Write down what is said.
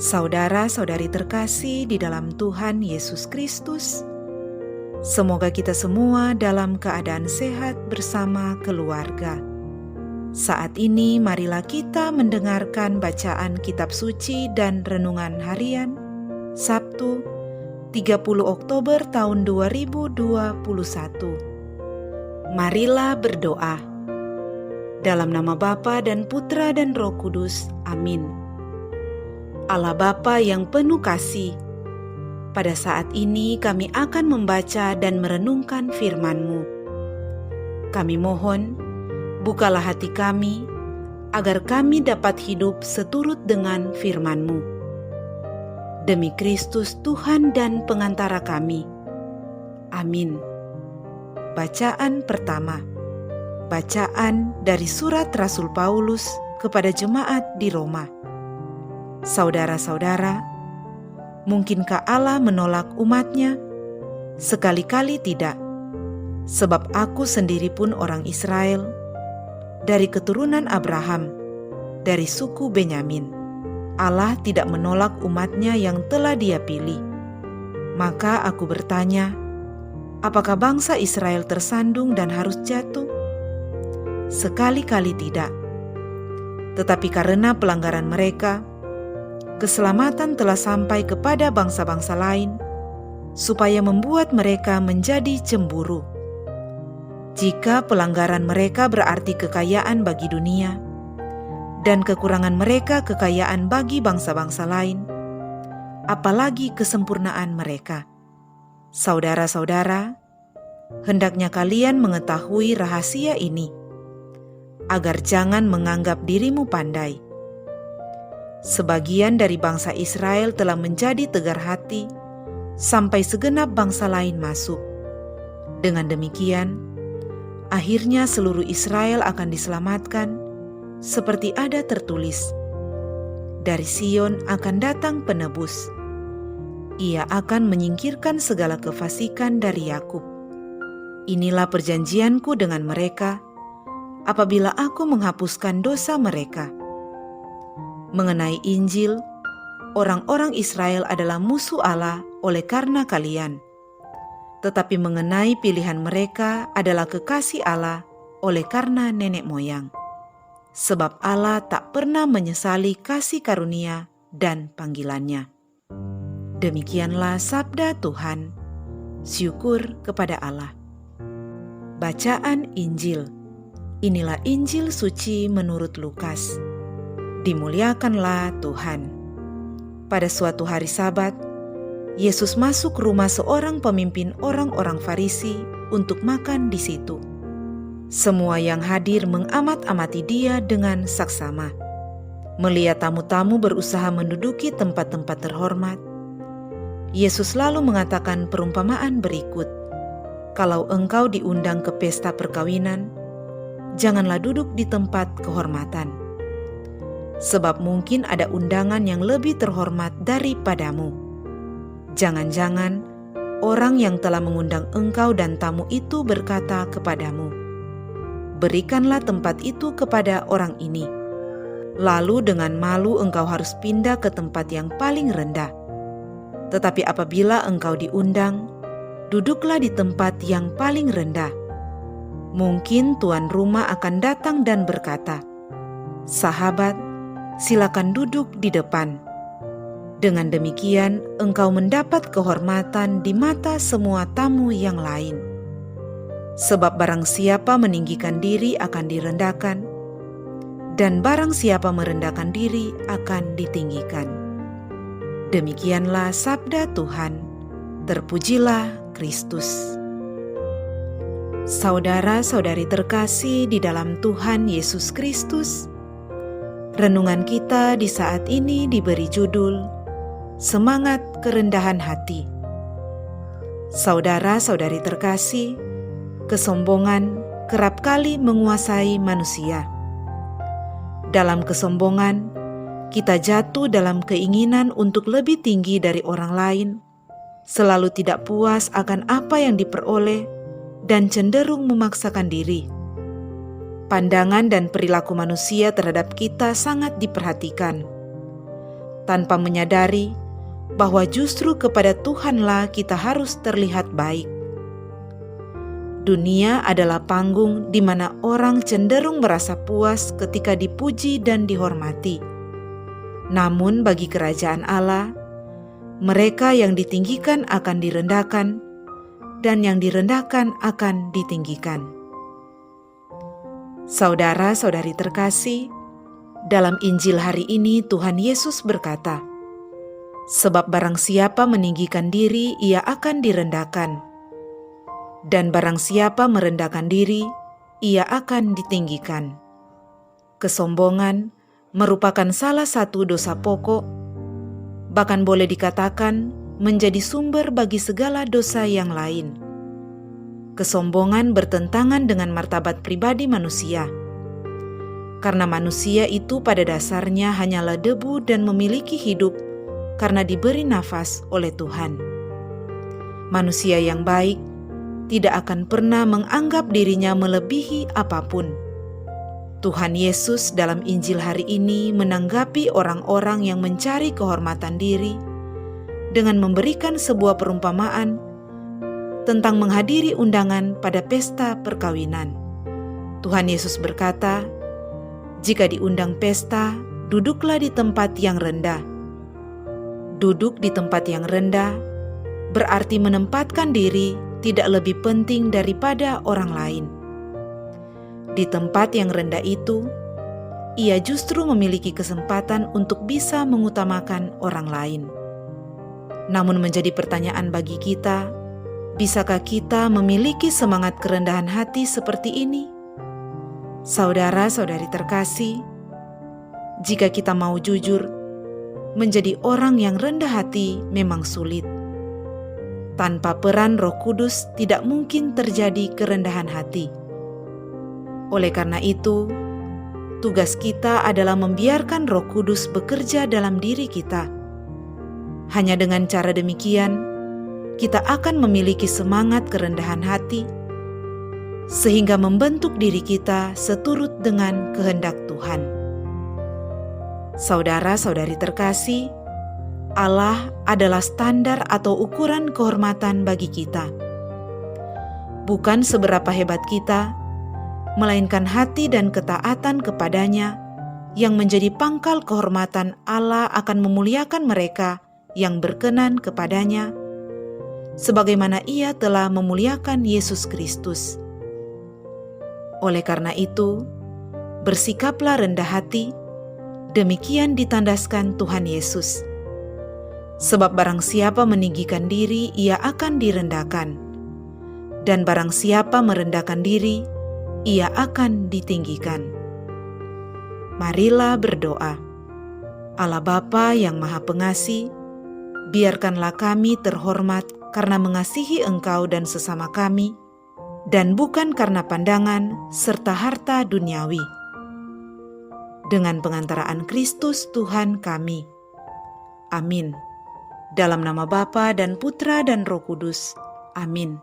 Saudara-saudari terkasih di dalam Tuhan Yesus Kristus, semoga kita semua dalam keadaan sehat bersama keluarga. Saat ini marilah kita mendengarkan bacaan kitab suci dan renungan harian Sabtu 30 Oktober tahun 2021. Marilah berdoa. Dalam nama Bapa dan Putra dan Roh Kudus. Amin. Allah Bapa yang penuh kasih, pada saat ini kami akan membaca dan merenungkan firman-Mu. Kami mohon, bukalah hati kami, agar kami dapat hidup seturut dengan firman-Mu. Demi Kristus Tuhan dan pengantara kami. Amin. Bacaan pertama. Bacaan dari surat Rasul Paulus kepada jemaat di Roma. Saudara-saudara, mungkinkah Allah menolak umat-Nya? Sekali-kali tidak, sebab aku sendiri pun orang Israel, dari keturunan Abraham, dari suku Benyamin. Allah tidak menolak umat-Nya yang telah Dia pilih. Maka aku bertanya, apakah bangsa Israel tersandung dan harus jatuh? Sekali-kali tidak. Tetapi karena pelanggaran mereka, keselamatan telah sampai kepada bangsa-bangsa lain, supaya membuat mereka menjadi cemburu. Jika pelanggaran mereka berarti kekayaan bagi dunia, dan kekurangan mereka kekayaan bagi bangsa-bangsa lain, apalagi kesempurnaan mereka. Saudara-saudara, hendaknya kalian mengetahui rahasia ini, agar jangan menganggap dirimu pandai. Sebagian dari bangsa Israel telah menjadi tegar hati sampai segenap bangsa lain masuk. Dengan demikian, akhirnya seluruh Israel akan diselamatkan, seperti ada tertulis, dari Sion akan datang penebus. Ia akan menyingkirkan segala kefasikan dari Yakub. Inilah perjanjianku dengan mereka, apabila aku menghapuskan dosa mereka. Mengenai Injil, orang-orang Israel adalah musuh Allah oleh karena kalian. Tetapi mengenai pilihan mereka adalah kekasih Allah oleh karena nenek moyang. Sebab Allah tak pernah menyesali kasih karunia dan panggilannya. Demikianlah sabda Tuhan. Syukur kepada Allah. Bacaan Injil. Inilah Injil suci menurut Lukas. Dimuliakanlah Tuhan. Pada suatu hari Sabat, Yesus masuk rumah seorang pemimpin orang-orang Farisi untuk makan di situ. Semua yang hadir mengamat-amati Dia dengan saksama. Melihat tamu-tamu berusaha menduduki tempat-tempat terhormat, Yesus lalu mengatakan perumpamaan berikut. Kalau engkau diundang ke pesta perkawinan, janganlah duduk di tempat kehormatan. Sebab mungkin ada undangan yang lebih terhormat daripadamu. Jangan-jangan orang yang telah mengundang engkau dan tamu itu berkata kepadamu, berikanlah tempat itu kepada orang ini. Lalu dengan malu engkau harus pindah ke tempat yang paling rendah. Tetapi apabila engkau diundang, duduklah di tempat yang paling rendah. Mungkin tuan rumah akan datang dan berkata, sahabat, silakan duduk di depan. Dengan demikian, engkau mendapat kehormatan di mata semua tamu yang lain. Sebab barang siapa meninggikan diri akan direndahkan, dan barang siapa merendahkan diri akan ditinggikan. Demikianlah sabda Tuhan. Terpujilah Kristus. Saudara-saudari terkasih di dalam Tuhan Yesus Kristus, renungan kita di saat ini diberi judul Semangat Kerendahan Hati. Saudara-saudari terkasih, kesombongan kerap kali menguasai manusia. Dalam kesombongan, kita jatuh dalam keinginan untuk lebih tinggi dari orang lain, selalu tidak puas akan apa yang diperoleh, dan cenderung memaksakan diri. Pandangan dan perilaku manusia terhadap kita sangat diperhatikan. tanpa menyadari bahwa justru kepada Tuhanlah kita harus terlihat baik. Dunia adalah panggung di mana orang cenderung merasa puas ketika dipuji dan dihormati. Namun bagi kerajaan Allah, mereka yang ditinggikan akan direndahkan, dan yang direndahkan akan ditinggikan. Saudara-saudari terkasih, dalam Injil hari ini Tuhan Yesus berkata, "Sebab barang siapa meninggikan diri, ia akan direndahkan. Dan barang siapa merendahkan diri, ia akan ditinggikan." Kesombongan merupakan salah satu dosa pokok, bahkan boleh dikatakan menjadi sumber bagi segala dosa yang lain. Kesombongan bertentangan dengan martabat pribadi manusia, karena manusia itu pada dasarnya hanyalah debu dan memiliki hidup karena diberi nafas oleh Tuhan. Manusia yang baik tidak akan pernah menganggap dirinya melebihi apapun. Tuhan Yesus dalam Injil hari ini menanggapi orang-orang yang mencari kehormatan diri dengan memberikan sebuah perumpamaan tentang menghadiri undangan pada pesta perkawinan. Tuhan Yesus berkata, "Jika diundang pesta, duduklah di tempat yang rendah." Duduk di tempat yang rendah berarti menempatkan diri tidak lebih penting daripada orang lain. Di tempat yang rendah itu, ia justru memiliki kesempatan untuk bisa mengutamakan orang lain. Namun menjadi pertanyaan bagi kita, bisakah kita memiliki semangat kerendahan hati seperti ini? Saudara-saudari terkasih, jika kita mau jujur, menjadi orang yang rendah hati memang sulit. Tanpa peran Roh Kudus tidak mungkin terjadi kerendahan hati. Oleh karena itu, tugas kita adalah membiarkan Roh Kudus bekerja dalam diri kita. Hanya dengan cara demikian, kita akan memiliki semangat kerendahan hati, sehingga membentuk diri kita seturut dengan kehendak Tuhan. Saudara-saudari terkasih, Allah adalah standar atau ukuran kehormatan bagi kita. Bukan seberapa hebat kita, melainkan hati dan ketaatan kepadanya yang menjadi pangkal kehormatan. Allah akan memuliakan mereka yang berkenan kepadanya, sebagaimana Ia telah memuliakan Yesus Kristus. Oleh karena itu, bersikaplah rendah hati, demikian ditandaskan Tuhan Yesus. Sebab barang siapa meninggikan diri, ia akan direndahkan. Dan barang siapa merendahkan diri, ia akan ditinggikan. Marilah berdoa. Allah Bapa yang Maha Pengasih, biarkanlah kami terhormat karena mengasihi Engkau dan sesama kami, dan bukan karena pandangan serta harta duniawi. Dengan pengantaraan Kristus Tuhan kami. Amin. Dalam nama Bapa dan Putra dan Roh Kudus. Amin.